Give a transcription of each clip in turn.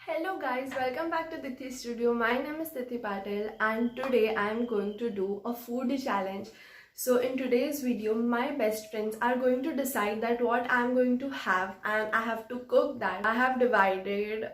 Hello guys, welcome back to Tithi Studio. My name is Tithi Patel and today I am going to do a food challenge. So in today's video, my best friends are going to decide that what I am going to have and I have to cook that. I have divided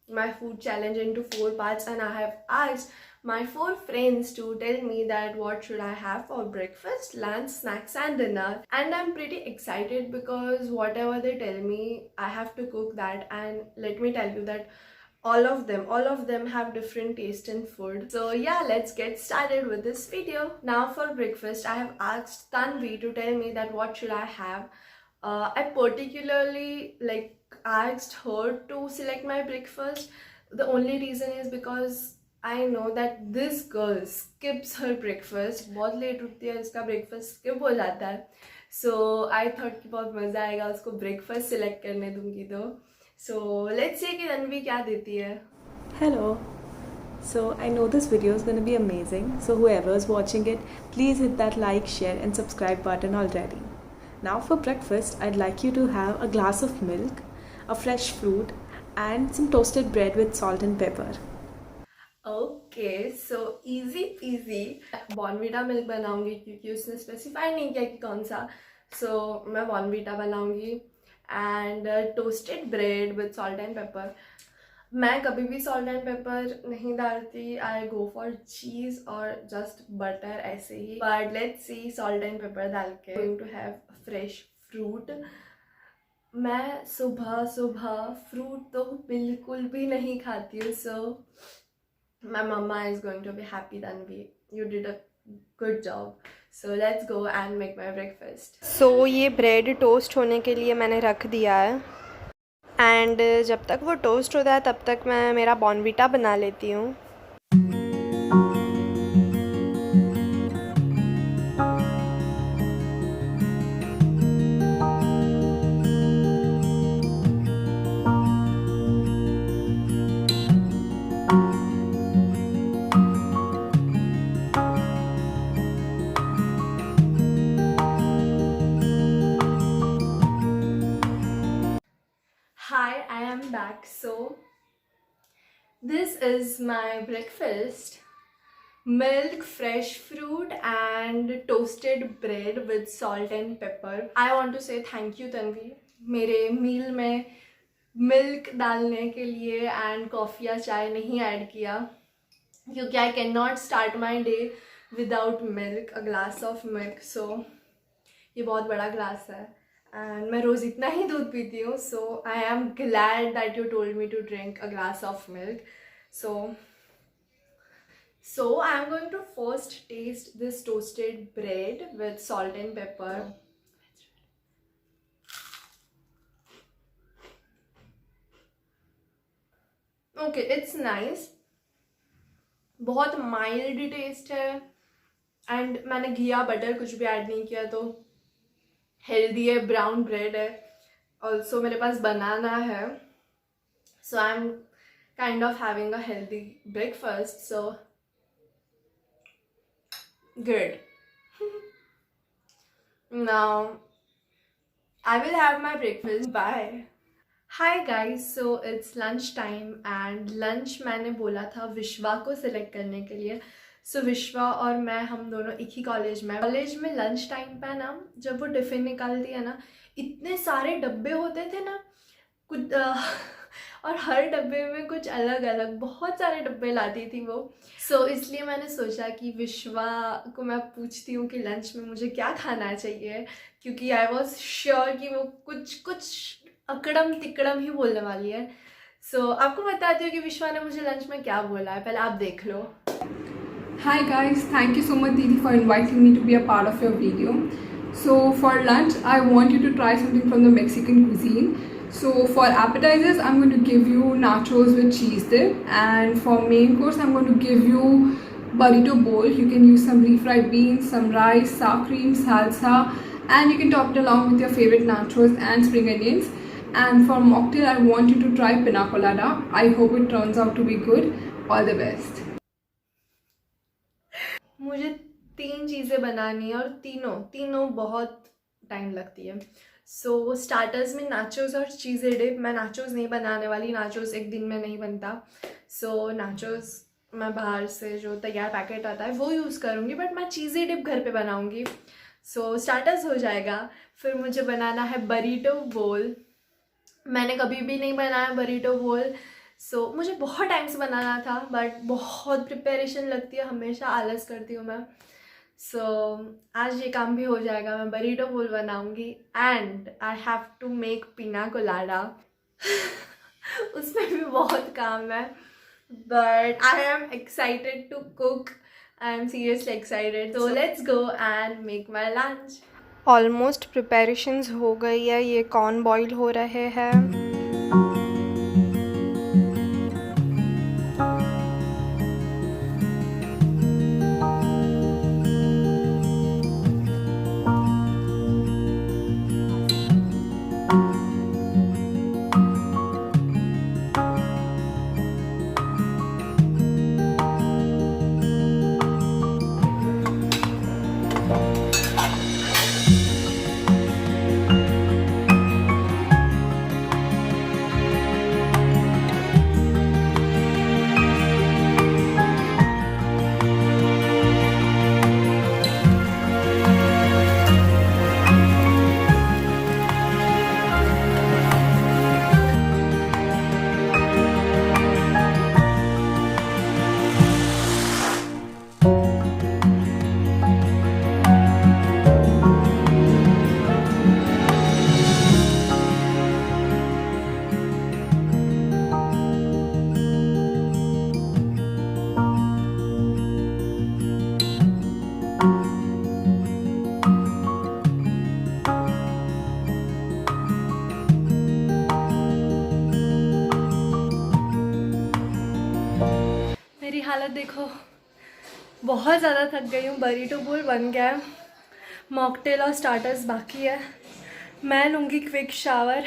my food challenge into 4 parts and I have asked my 4 friends to tell me that what should I have for breakfast, lunch, snacks and dinner. And I'm pretty excited because whatever they tell me, I have to cook that. And let me tell you that all of them have different taste in food. So yeah, let's get started with this video. Now for breakfast, I have asked Tanvi to tell me that what should I have. I particularly asked her to select my breakfast. The only reason is because I know that this girl skips her breakfast. बहुत late उठती है, इसका breakfast skip हो जाता है. So I thought कि बहुत मज़ा आएगा उसको breakfast select करने दूँगी तो. So let's see कि तन्वी क्या देती है. Hello. So I know this video is going to be amazing. So whoever is watching it, please hit that like, share and subscribe button already. Now for breakfast, I'd like you to have a glass of milk, a fresh fruit and some toasted bread with salt and pepper. Okay, so easy peasy. Bournvita milk बनाऊंगी क्योंकि उसने specify नहीं किया कि कौन सा. So मैं Bournvita बनाऊंगी and toasted bread with salt and paper. मैं कभी भी सॉल्ट एंड पेपर नहीं डालती. आई गो फॉर चीज़ और जस्ट बटर ऐसे ही. But let's see, salt and pepper डाल के going to have fresh fruit. मैं सुबह सुबह फ्रूट तो बिल्कुल भी नहीं खाती हूँ. सो my mama is going to be happy. Tanvi, you did a good job. So let's go and make my breakfast. So ये ब्रेड टोस्ट होने के लिए मैंने रख दिया है एंड जब तक वो टोस्ट होता है तब तक मैं मेरा बॉर्नवीटा बना लेती हूँ. Hi, I am back. So this is my breakfast: milk, fresh fruit and toasted bread with salt and pepper. I want to say thank you Tanvi मेरे मील में मिल्क डालने के लिए एंड कॉफ़ी या चाय नहीं ऐड किया क्योंकि I can not start my day without milk, a glass of milk. So ये बहुत बड़ा ग्लास है एंड मैं रोज़ इतना ही दूध पीती हूँ. So I am glad that you told me to drink a glass of milk. So I am going to first taste this toasted bread with salt and pepper. Okay, it's nice. बहुत mild test है and मैंने घी या butter कुछ भी add नहीं किया तो healthy है. ब्राउन ब्रेड है, ऑल्सो मेरे पास बनाना है. So I am kind of having a healthy breakfast. So good. Now I will have my breakfast. Bye. Hi guys, so it's lunch time and lunch मैंने बोला था विश्वा को सिलेक्ट करने के लिए. सो विश्वा और मैं हम दोनों एक ही कॉलेज में लंच टाइम पे ना, जब वो टिफ़िन निकालती है ना, इतने सारे डब्बे होते थे ना कुछ और हर डब्बे में कुछ अलग अलग बहुत सारे डब्बे लाती थी वो. सो इसलिए मैंने सोचा कि विश्वा को मैं पूछती हूँ कि लंच में मुझे क्या खाना चाहिए क्योंकि आई वॉज श्योर कि वो कुछ अकड़म तिकड़म ही बोलने वाली है. सो आपको बताती हूँ कि विश्वा ने मुझे लंच में क्या बोला है, पहले आप देख लो. Hi guys, thank you so much Didi for inviting me to be a part of your video. So for lunch, I want you to try something from the Mexican cuisine. So for appetizers, I'm going to give you nachos with cheese dip, and for main course, I'm going to give you burrito bowl. You can use some refried beans, some rice, sour cream, salsa, and you can top it along with your favorite nachos and spring onions. And for mocktail, I want you to try pina colada. I hope it turns out to be good. All the best. मुझे 3 चीज़ें बनानी है और तीनों बहुत time लगती है. सो starters में नाचोस और चीज़े डिप। मैं नाचोस नहीं बनाने वाली, नाचोस एक दिन में नहीं बनता। सो नाचोस मैं बाहर से जो तैयार पैकेट आता है वो यूज़ करूँगी, बट मैं चीज़े डिप घर पे बनाऊँगी। सो स्टार्टर्स हो जाएगा। फिर मुझे बनाना है बरीटो बोल। मैंने कभी भी नहीं बनाया बरीटो बोल। सो मुझे बहुत टाइम से बनाना था, बट बहुत प्रिपरेशन लगती है, हमेशा आलस करती हूँ मैं। सो आज ये काम भी हो जाएगा, मैं बरीटो बोल बनाऊंगी। And I have to make pina colada उसमें भी बहुत काम है, but I am excited to cook. I am seriously excited. So let's go and make my lunch. Almost preparations हो गई है, ये कॉर्न बॉईल हो रहे हैं। मेरी हालत देखो, बहुत ज़्यादा थक गई हूँ। बरीटो बोल बन गया है, मॉकटेल और स्टार्टर्स बाकी है। मैं लूँगी क्विक शावर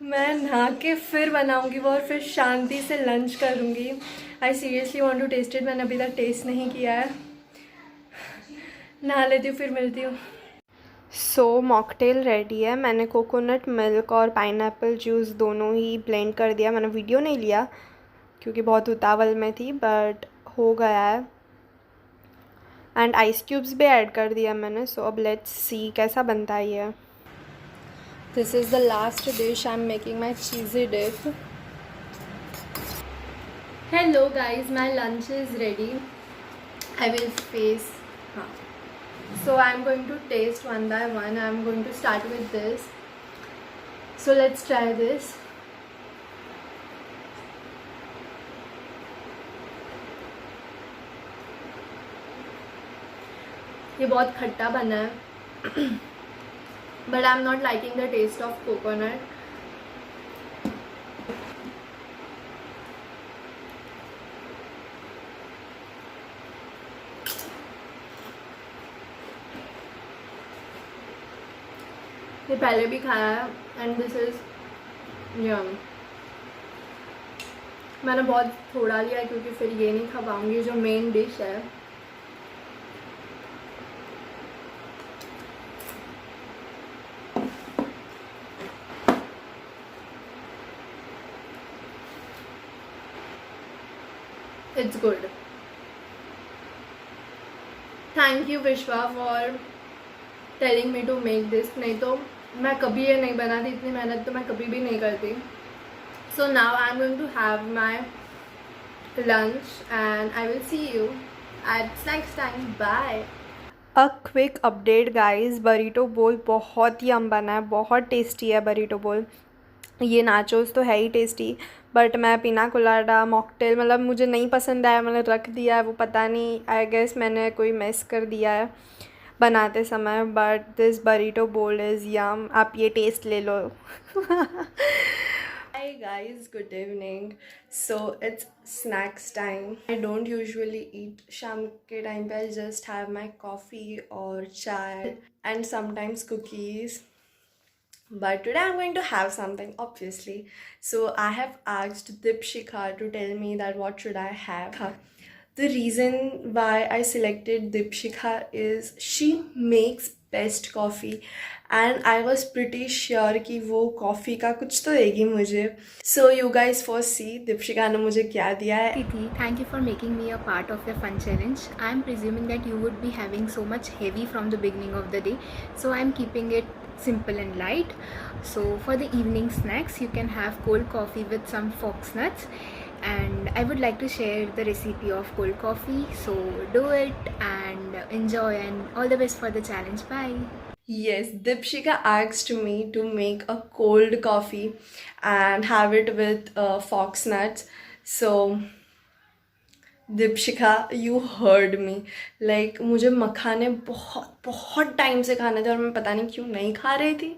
मैं नहा के फिर बनाऊँगी वो, और फिर शांति से लंच करूँगी। I seriously want to taste it. मैंने अभी तक टेस्ट नहीं किया है। नहा लेती हूँ, फिर मिलती हूँ। सो मॉकटेल रेडी है। मैंने कोकोनट मिल्क और पाइनएप्पल जूस दोनों ही ब्लेंड कर दिया। मैंने वीडियो नहीं लिया क्योंकि बहुत उतावल में थी, बट हो गया है। एंड आइस क्यूब्स भी ऐड कर दिया मैंने। सो अब लेट्स सी कैसा बनता है ये। This is the last dish. I am making my cheesy dip. Hello guys, my lunch is ready. I will face, हाँ। So I'm going to taste one by one. I'm going to start with this. So let's try this. ये बहुत खट्टा बना है but I'm not liking the taste of coconut. ये पहले भी खाया है एंड दिस इज़ यम। मैंने बहुत थोड़ा लिया है क्योंकि फिर ये नहीं खा पाऊँगी, जो मेन डिश है। It's good. Thank you Vishwa for telling me to make this. नहीं तो मैं कभी ये नहीं बनाती, इतनी मेहनत तो मैं कभी भी नहीं करती। So now I am going to have my lunch and I will see you at next time. Bye. A quick update guys, burrito bowl बहुत ही यम बना है, बहुत टेस्टी है बरीटो बोल। ये नाचोस तो है ही टेस्टी, बट मैं पिना कोलाडा मॉकटेल मतलब मुझे नहीं पसंद आया, मैंने रख दिया है। वो पता नहीं, आई गेस मैंने कोई मेस कर दिया है बनाते समय। बट दिस बरीटो बोल इज़ यम। आप ये टेस्ट ले लो। Hi guys, good evening. So it's snacks time. I don't usually eat शाम के टाइम पे। I just have my coffee or chai and sometimes cookies. But today I'm going to have something, obviously. So I have asked Dipshikha to tell me that what should I have. The reason why I selected Dipshikha is she makes best coffee and I was pretty sure कि वो coffee का कुछ तो देगी मुझे. So you guys first सी दीपशिका ने मुझे क्या दिया है. Tithi, thank you for making me a part of your fun challenge. I am presuming that you would be having so much heavy from the beginning of the day, so I am keeping it simple and light. So for the evening snacks, you can have cold coffee with some fox nuts, and I would like to share the recipe of cold coffee. So do it and enjoy, and all the best for the challenge. Bye. Yes, Dipshika asked me to make a cold coffee and have it with fox nuts. So, Dipshika, you heard me. Like मुझे मखाने बहुत बहुत time से खाने थे और मैं पता नहीं क्यों नहीं खा रही थी.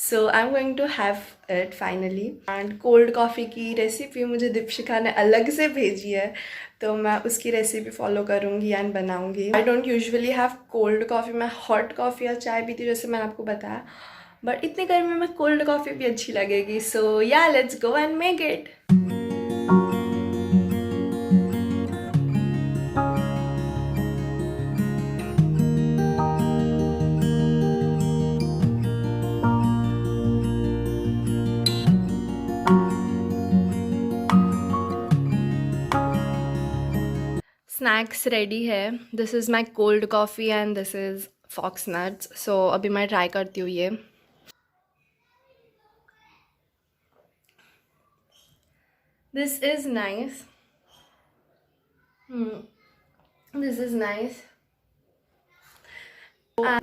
So I'm going to have it finally. And cold coffee की रेसिपी मुझे दीपशिका ने अलग से भेजी है, तो मैं उसकी रेसिपी फॉलो करूँगी एंड बनाऊँगी. I don't usually have cold coffee. मैं हॉट कॉफ़ी या चाय पीती हूँ जैसे मैंने आपको बताया, बट इतनी गर्मी में कोल्ड कॉफ़ी भी अच्छी लगेगी. So yeah let's go and make it. Snacks ready है. This is my cold coffee and this is fox nuts. So अभी मैं ट्राई करती हूँ ये. This is nice. This is nice.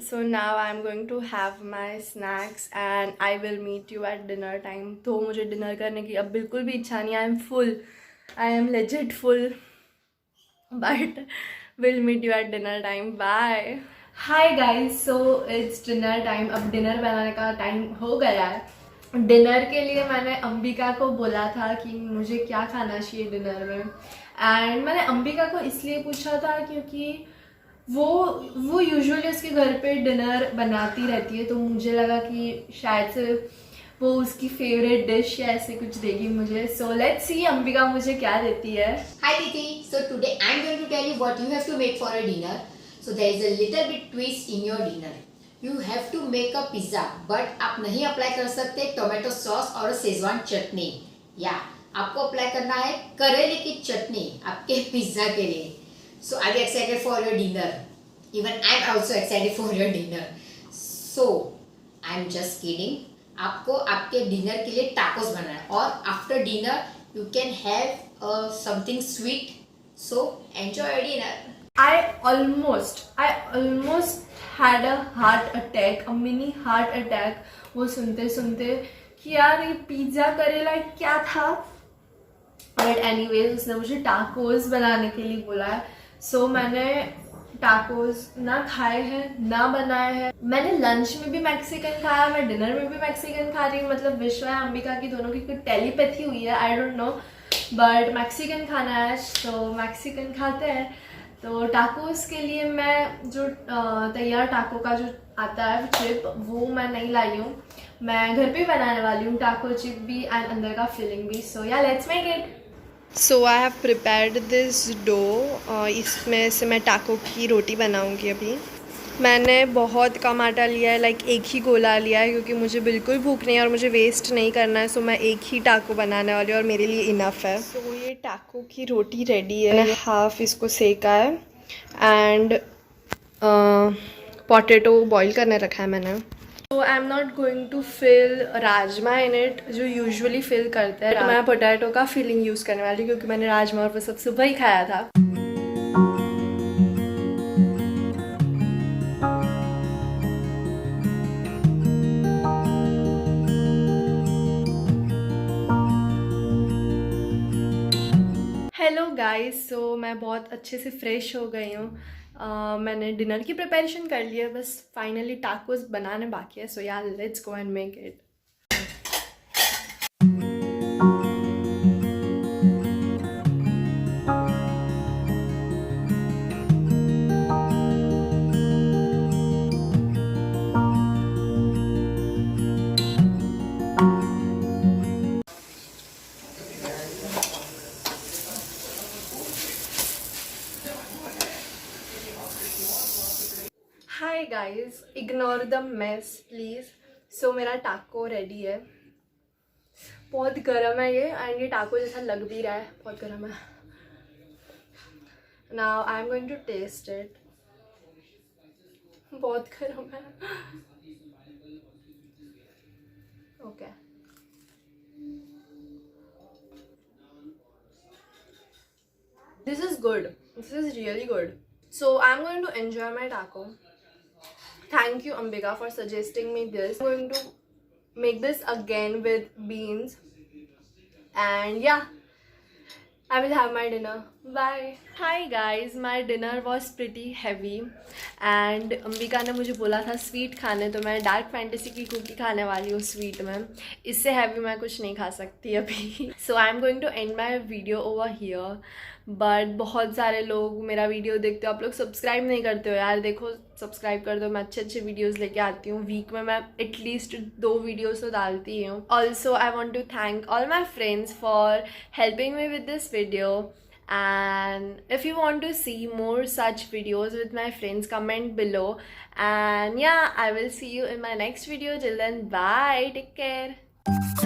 So now I'm going to have my snacks and I will meet you at dinner time. तो मुझे dinner करने की अब बिल्कुल भी इच्छा नहीं. I am full. I am legit full. But we'll meet you at dinner time. Bye. Hi guys, so it's dinner time. अब डिनर बनाने का टाइम हो गया है. डिनर के लिए मैंने अंबिका को बोला था कि मुझे क्या खाना चाहिए डिनर में, एंड मैंने अंबिका को इसलिए पूछा था क्योंकि वो यूजुअली उसके घर पे डिनर बनाती रहती है, तो मुझे लगा कि शायद से वो उसकी फेवरेट डिश या ऐसे कुछ देगी मुझे. सो लेट्स सी अंबिका मुझे क्या देती है. Hi Titi, so today I'm going to tell you what you have to make for a dinner. So there is a little bit twist in your dinner. You have to make a pizza, but आप नहीं apply कर सकते tomato sauce और Schezwan चटनी, या आपको apply करना है करेले की चटनी आपके पिज्ज़ा के लिए. So are you excited for your dinner? Even I'm also excited for your dinner. So I'm just kidding. आपको आपके डिनर के लिए टाकोस बनाना है, और after dinner you can have something sweet. So enjoy your dinner. I almost had a heart attack, a mini heart attack. वो सुनते सुनते कि यार ये पिज्ज़ा करेला क्या था. बट एनीवेज उसने मुझे टाकोस बनाने के लिए बोला है. सो मैंने टाकोस ना खाए हैं ना बनाए हैं. मैंने लंच में भी मैक्सिकन खाया, मैं डिनर में भी मैक्सिकन खा रही हूँ. मतलब विश्वा या अंबिका की दोनों की कुछ टेलीपैथी हुई है, I don't know, but Mexican खाना है तो मैक्सिकन खाते हैं. तो टाकोस के लिए मैं जो तैयार टाको का जो आता है चिप, वो मैं नहीं लाई हूँ. मैं घर पे बनाने वाली हूँ टाको चिप भी एंड अंदर का फिलिंग भी. So yeah let's make it. So I have prepared this dough. इसमें से मैं टाको की रोटी बनाऊंगी. अभी मैंने बहुत कम आटा लिया है, लाइक एक ही गोला लिया है क्योंकि मुझे बिल्कुल भूख नहीं है और मुझे वेस्ट नहीं करना है. सो मैं एक ही टाको बनाने वाली हूँ और मेरे लिए इनफ है. सो ये टाको की रोटी रेडी है. मैंने हाफ इसको सेका है एंड पोटैटो बॉईल करने रखा है मैंने. So I am not going to fill rajma in it जो यूजुअली फिल करते हैं. मैं पोटैटो का फिलिंग यूज़ करने वाली हूँ क्योंकि मैंने राजमा और वो सब सुबह ही खाया था. हेलो गाइस, सो मैं बहुत अच्छे से फ्रेश हो गई हूँ. मैंने डिनर की प्रिपरेशन कर ली है, बस फाइनली टाकोस बनाने बाकी है. So yeah let's go and make it. Hi hi guys, ignore the mess please. So मेरा टाको रेडी है. बहुत गर्म है ये, एंड ये टाको जैसा लग भी रहा है. बहुत गर्म है. Now I am going to taste it. बहुत गर्म है. Okay. This is good. This is really good. So I'm going to enjoy my taco. Thank you, Ambika, for suggesting me this. I'm going to make this again with beans. And yeah, I will have my dinner. Bye. Hi guys, my dinner was pretty heavy. And Ambika ने मुझे बोला था sweet खाने, तो मैं dark fantasy की cookie खाने वाली हूँ स्वीट में. इससे हैवी मैं कुछ नहीं खा सकती अभी. So I am going to end my video over here. But बहुत सारे लोग मेरा वीडियो देखते हो, आप लोग सब्सक्राइब नहीं करते हो यार. देखो, सब्सक्राइब कर दो. मैं अच्छे अच्छे वीडियोस लेके आती हूँ. वीक में मैं एटलीस्ट 2 वीडियोस तो डालती हूँ. Also I want to thank all my friends for helping me with this video. And if you want to see more such videos with my friends, comment below. And yeah, I will see you in my next video. Till then, bye, take care.